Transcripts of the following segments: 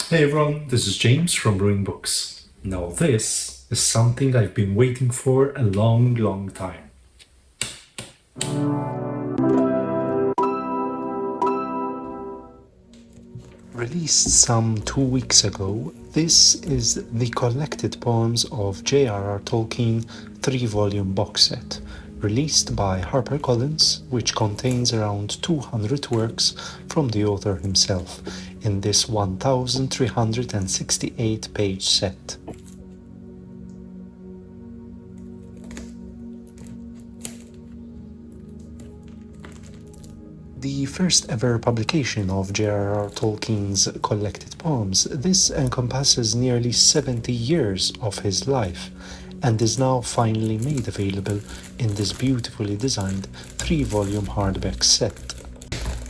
Hey everyone, this is James from Brewing Books. Now this is something I've been waiting for a long time. Released some 2 weeks ago, this is the Collected Poems of J.R.R. Tolkien 3-volume box set, released by HarperCollins, which contains around 200 works from the author himself in this 1368-page set. The first ever publication of J.R.R. Tolkien's collected poems, this encompasses nearly 70 years of his life and is now finally made available in this beautifully designed 3-volume hardback set.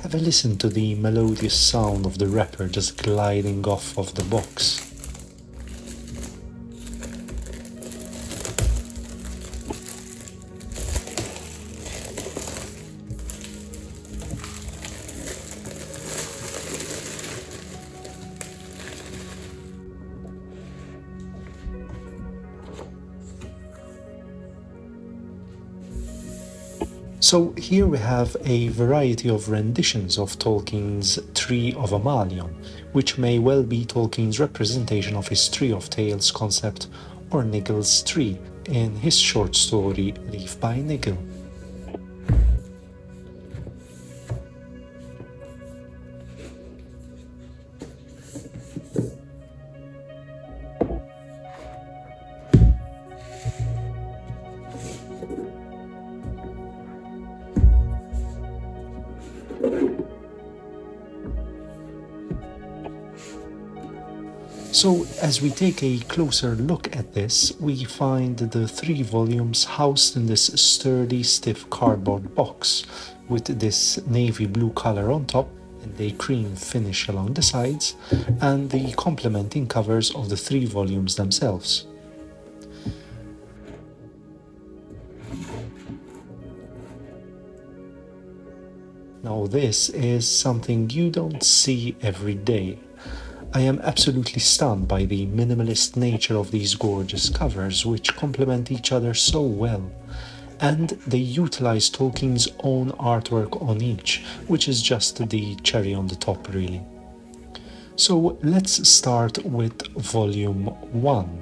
Have a listen to the melodious sound of the wrapper just gliding off of the box. So here we have a variety of renditions of Tolkien's Tree of Amalion, which may well be Tolkien's representation of his Tree of Tales concept, or Niggle's tree, in his short story Leaf by Niggle. So, as we take a closer look at this, we find the 3 volumes housed in this sturdy, stiff cardboard box, with this navy blue color on top and a cream finish along the sides, and the complementing covers of the 3 volumes themselves. Now, this is something you don't see every day. I am absolutely stunned by the minimalist nature of these gorgeous covers, which complement each other so well. And they utilize Tolkien's own artwork on each, which is just the cherry on the top, really. So let's start with Volume 1.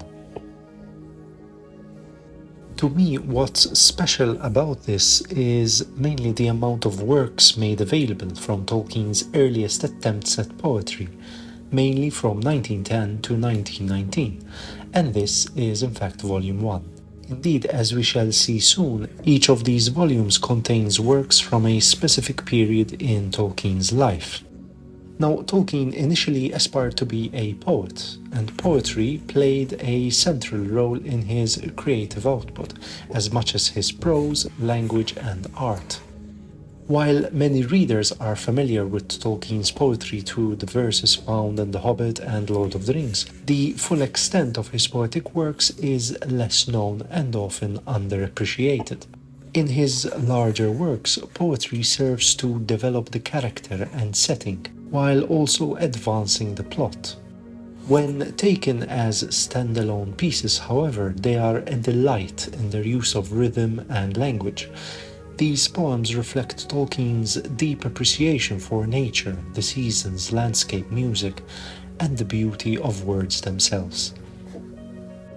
To me, what's special about this is mainly the amount of works made available from Tolkien's earliest attempts at poetry, mainly from 1910 to 1919, and this is in fact Volume 1. Indeed, as we shall see soon, each of these volumes contains works from a specific period in Tolkien's life. Now, Tolkien initially aspired to be a poet, and poetry played a central role in his creative output, as much as his prose, language, and art. While many readers are familiar with Tolkien's poetry through the verses found in The Hobbit and Lord of the Rings, the full extent of his poetic works is less known and often underappreciated. In his larger works, poetry serves to develop the character and setting, while also advancing the plot. When taken as standalone pieces, however, they are a delight in their use of rhythm and language. These poems reflect Tolkien's deep appreciation for nature, the seasons, landscape, music, and the beauty of words themselves.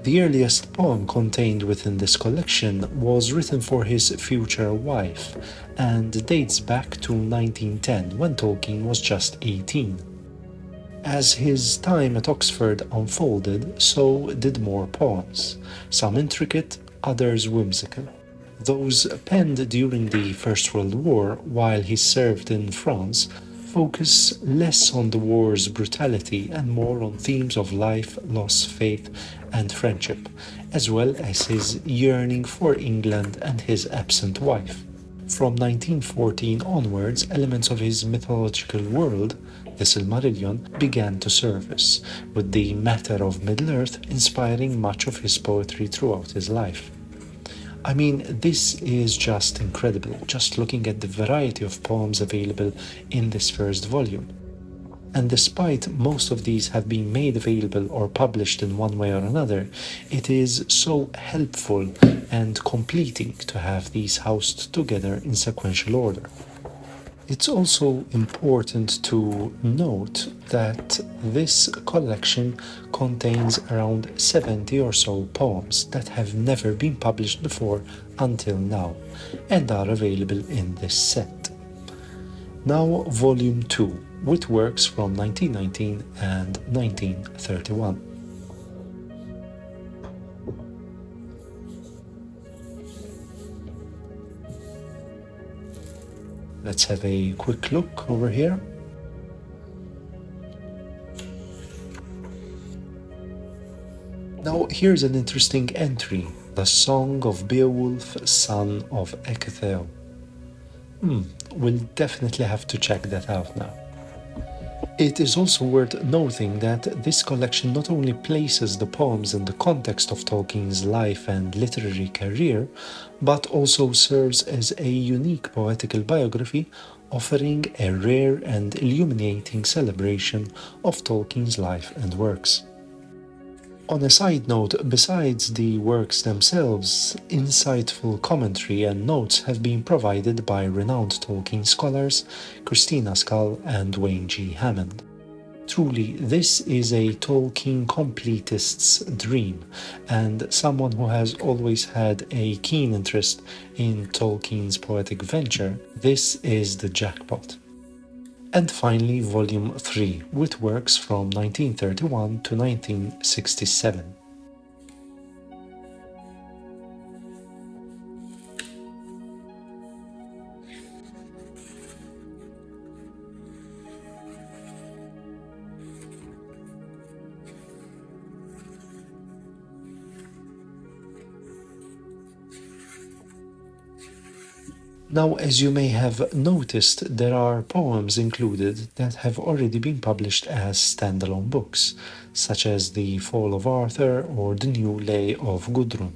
The earliest poem contained within this collection was written for his future wife and dates back to 1910, when Tolkien was just 18. As his time at Oxford unfolded, so did more poems, some intricate, others whimsical. Those penned during the First World War while he served in France focus less on the war's brutality and more on themes of life, loss, faith, and friendship, as well as his yearning for England and his absent wife. From 1914 onwards, elements of his mythological world, the Silmarillion, began to surface, with the matter of Middle-earth inspiring much of his poetry throughout his life. I mean, this is just incredible, just looking at the variety of poems available in this first volume. And despite most of these have been made available or published in one way or another, it is so helpful and completing to have these housed together in sequential order. It's also important to note that this collection contains around 70 or so poems that have never been published before until now and are available in this set. Now Volume 2, with works from 1919 and 1931. Let's have a quick look over here. Now here's an interesting entry, The Song of Beowulf, son of Ecgtheow. We'll definitely have to check that out now. It is also worth noting that this collection not only places the poems in the context of Tolkien's life and literary career, but also serves as a unique poetical biography, offering a rare and illuminating celebration of Tolkien's life and works. On a side note, besides the works themselves, insightful commentary and notes have been provided by renowned Tolkien scholars Christina Scull and Wayne G. Hammond. Truly, this is a Tolkien completist's dream, and someone who has always had a keen interest in Tolkien's poetic venture, this is the jackpot. And finally, Volume 3, with works from 1931 to 1967. Now, as you may have noticed, there are poems included that have already been published as standalone books, such as The Fall of Arthur or The New Lay of Gudrun.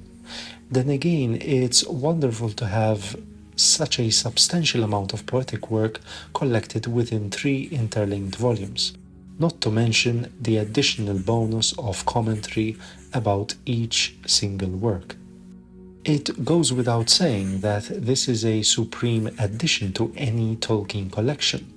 Then again, it's wonderful to have such a substantial amount of poetic work collected within 3 interlinked volumes, not to mention the additional bonus of commentary about each single work. It goes without saying that this is a supreme addition to any Tolkien collection.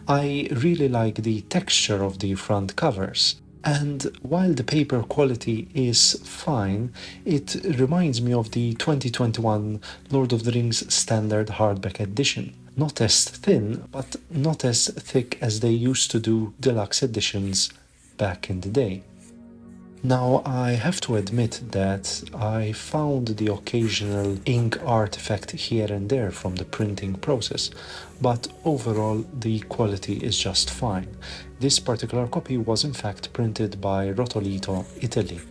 I really like the texture of the front covers, and while the paper quality is fine, it reminds me of the 2021 Lord of the Rings standard hardback edition. Not as thin, but not as thick as they used to do deluxe editions back in the day. Now, I have to admit that I found the occasional ink artifact here and there from the printing process, but overall the quality is just fine. This particular copy was in fact printed by Rotolito, Italy.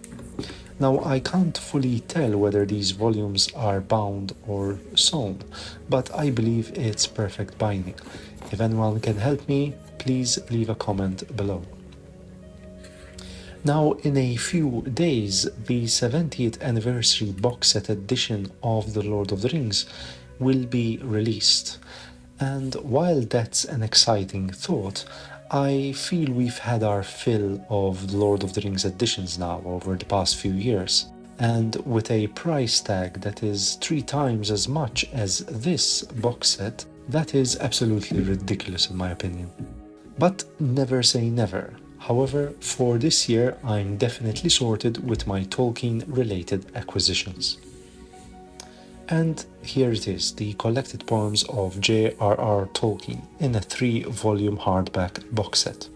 Now, I can't fully tell whether these volumes are bound or sewn, but I believe it's perfect binding. If anyone can help me, please leave a comment below. Now, in a few days, the 70th anniversary box set edition of The Lord of the Rings will be released. And while that's an exciting thought, I feel we've had our fill of The Lord of the Rings editions now over the past few years. And with a price tag that is 3 times as much as this box set, that is absolutely ridiculous in my opinion. But never say never. However, for this year, I'm definitely sorted with my Tolkien-related acquisitions. And here it is, the Collected Poems of J.R.R. Tolkien in a 3-volume hardback box set.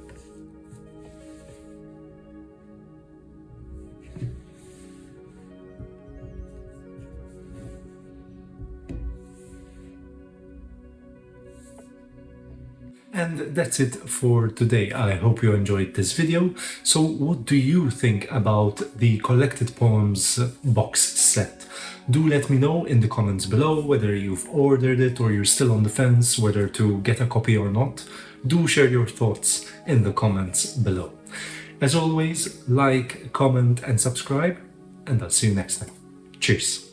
And that's it for today. I hope you enjoyed this video. So what do you think about the Collected Poems box set? Do let me know in the comments below whether you've ordered it or you're still on the fence whether to get a copy or not. Do share your thoughts in the comments below. As always, like, comment and subscribe, and I'll see you next time. Cheers!